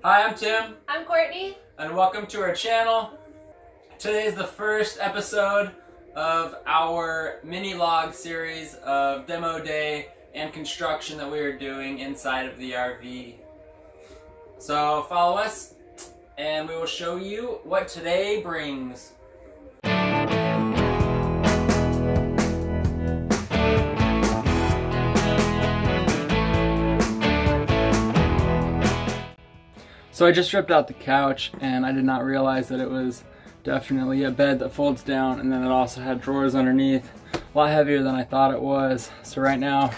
Hi, I'm Tim. I'm Courtney. And welcome to our channel. Today is the first episode of our mini log series of demo day and construction that we are doing inside of the RV. So follow us and we will show you what today brings. So I just ripped out the couch and I did not realize that it was definitely a bed that folds down, and then it also had drawers underneath. A lot heavier than I thought it was. So right now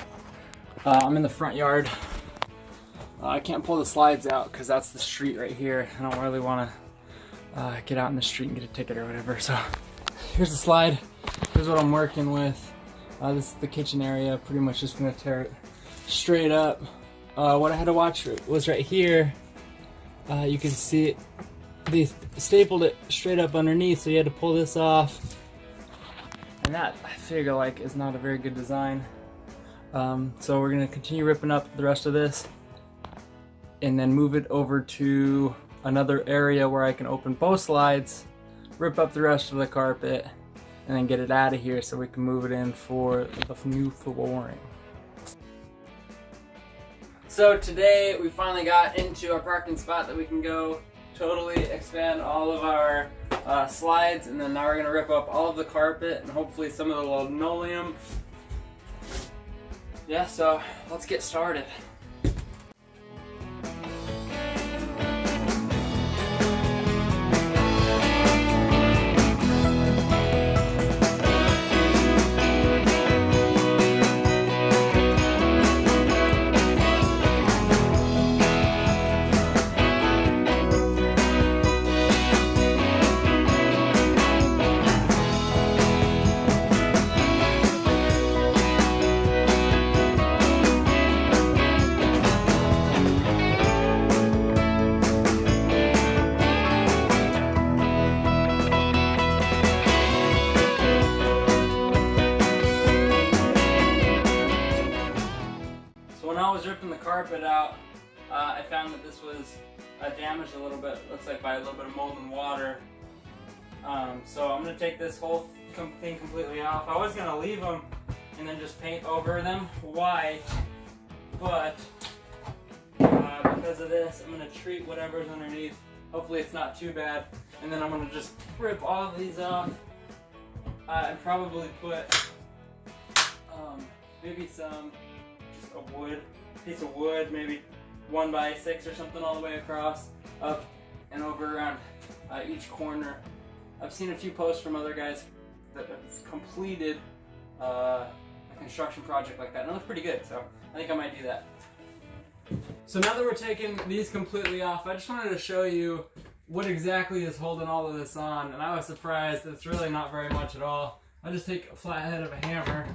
I'm in the front yard. I can't pull the slides out because that's the street right here. I don't really want to get out in the street and get a ticket or whatever. So here's the slide. Here's what I'm working with. This is the kitchen area. Pretty much just gonna tear it straight up. What I had to watch was right here. You can see it, they stapled it straight up underneath, so you had to pull this off, and that I figure like is not a very good design. So we're gonna continue ripping up the rest of this and then move it over to another area where I can open both slides, rip up the rest of the carpet, and then get it out of here so we can move it in for the new flooring. So today we finally got into our parking spot that we can go totally expand all of our slides, and then now we're going to rip up all of the carpet and hopefully some of the linoleum. Yeah, so let's get started. When I was ripping the carpet out, I found that this was damaged a little bit. It looks like by a little bit of mold and water. So I'm going to take this whole thing completely off. I was going to leave them and then just paint over them white, but because of this, I'm going to treat whatever's underneath. Hopefully it's not too bad. And then I'm going to just rip all of these off and probably put maybe some a piece of wood, maybe 1x6 or something all the way across, up and over around each corner. I've seen a few posts from other guys that have completed a construction project like that, and it looks pretty good, so I think I might do that. So now that we're taking these completely off, I just wanted to show you what exactly is holding all of this on, and I was surprised that it's really not very much at all. I just take a flat head of a hammer,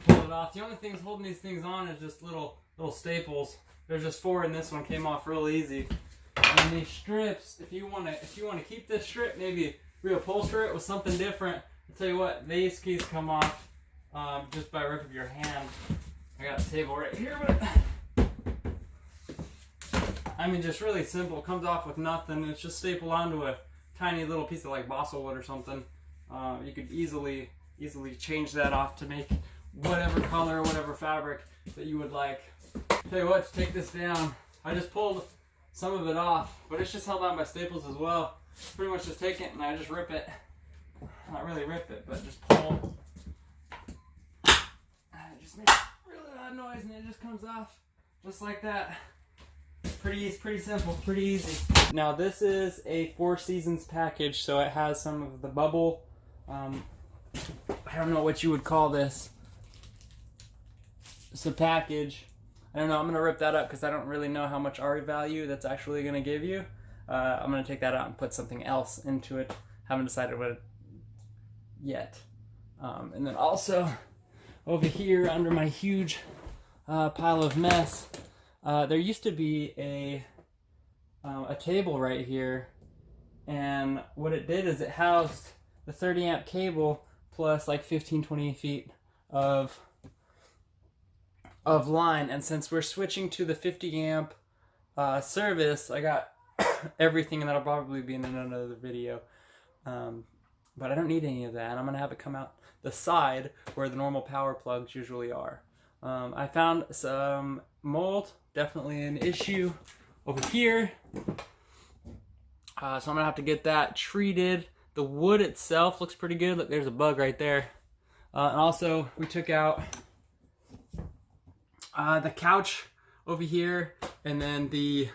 pull it off. The only things holding these things on is just little staples. There's just 4 in this one, came off real easy. And these strips, if you want to keep this strip, maybe reupholster it with something different. I'll tell you what, these keys come off just by rip of your hand. I got a table right here, but I mean, just really simple. Comes off with nothing. It's just stapled onto a tiny little piece of like balsa wood or something. You could easily change that off to make whatever color, whatever fabric that you would like. Tell you what, to take this down, I just pulled some of it off, but it's just held on by staples as well. Pretty much just take it and I just rip it. Not really rip it, but just pull. It just makes a really loud noise and it just comes off just like that. Pretty simple, pretty easy. Now this is a 4 seasons package, so it has some of the bubble. I don't know what you would call this. It's a package. I don't know, I'm going to rip that up because I don't really know how much RE value that's actually going to give you. I'm going to take that out and put something else into it. Haven't decided what yet. And then also over here under my huge pile of mess, there used to be a table right here, and what it did is it housed the 30 amp cable plus like 15-20 feet of line, and since we're switching to the 50 amp service, I got everything, and that'll probably be in another video. But I don't need any of that. I'm gonna have it come out the side where the normal power plugs usually are. I found some mold, definitely an issue over here. So I'm gonna have to get that treated. The wood itself looks pretty good. Look, there's a bug right there. And also, we took out the couch over here, and then the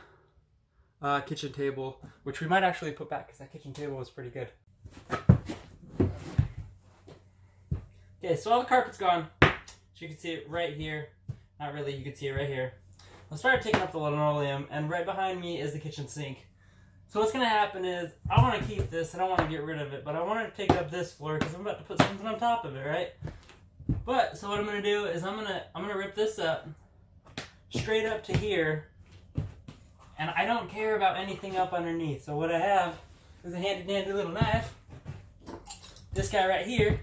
kitchen table, which we might actually put back because that kitchen table was pretty good. Okay, so all the carpet's gone. So you can see it right here. Not really, you can see it right here. I started taking up the linoleum, and right behind me is the kitchen sink. So what's going to happen is, I want to keep this, and I want to get rid of it, but I wanted to take up this floor because I'm about to put something on top of it, right? But, so what I'm going to do is I'm going to rip this up straight up to here, and I don't care about anything up underneath. So what I have is a handy dandy little knife, this guy right here,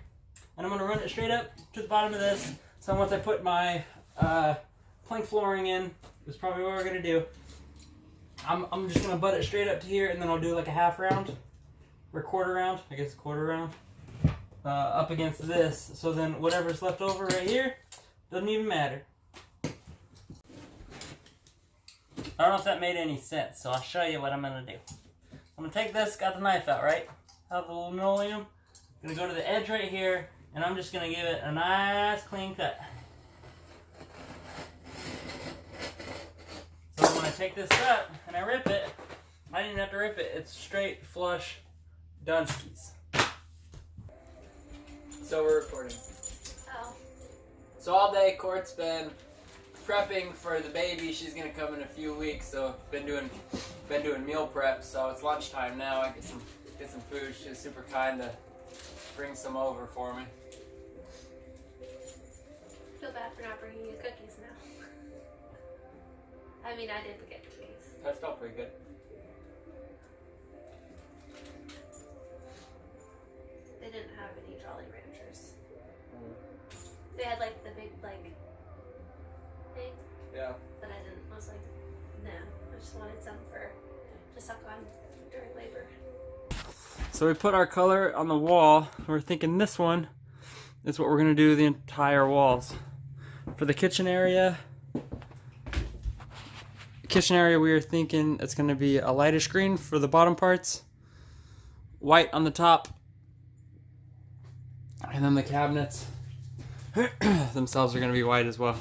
and I'm going to run it straight up to the bottom of this. So once I put my plank flooring in, is probably what we're going to do. I'm just going to butt it straight up to here, and then I'll do like a half round, or quarter round, I guess quarter round, up against this. So then whatever's left over right here, doesn't even matter. I don't know if that made any sense, so I'll show you what I'm going to do. I'm going to take this, got the knife out, right? Out the linoleum. I'm going to go to the edge right here, and I'm just going to give it a nice clean cut. So when I take this up and I rip it, I didn't even have to rip it. It's straight, flush, Dunskies. So we're recording. Oh. So all day, Court's been prepping for the baby. She's gonna come in a few weeks, so been doing meal prep. So it's lunchtime now. I get some food. She was super kind to bring some over for me. I feel bad for not bringing you cookies now. I mean, I did get cookies. That's still pretty good. They didn't have any Jolly Ranchers. They had like the big thing. Yeah. But I didn't. I was like, no. I just wanted some to suck on during labor. So we put our color on the wall. We're thinking this one is what we're gonna do to the entire walls. For the kitchen area, we were thinking it's gonna be a lightish green for the bottom parts, white on the top, and then the cabinets themselves are gonna be white as well.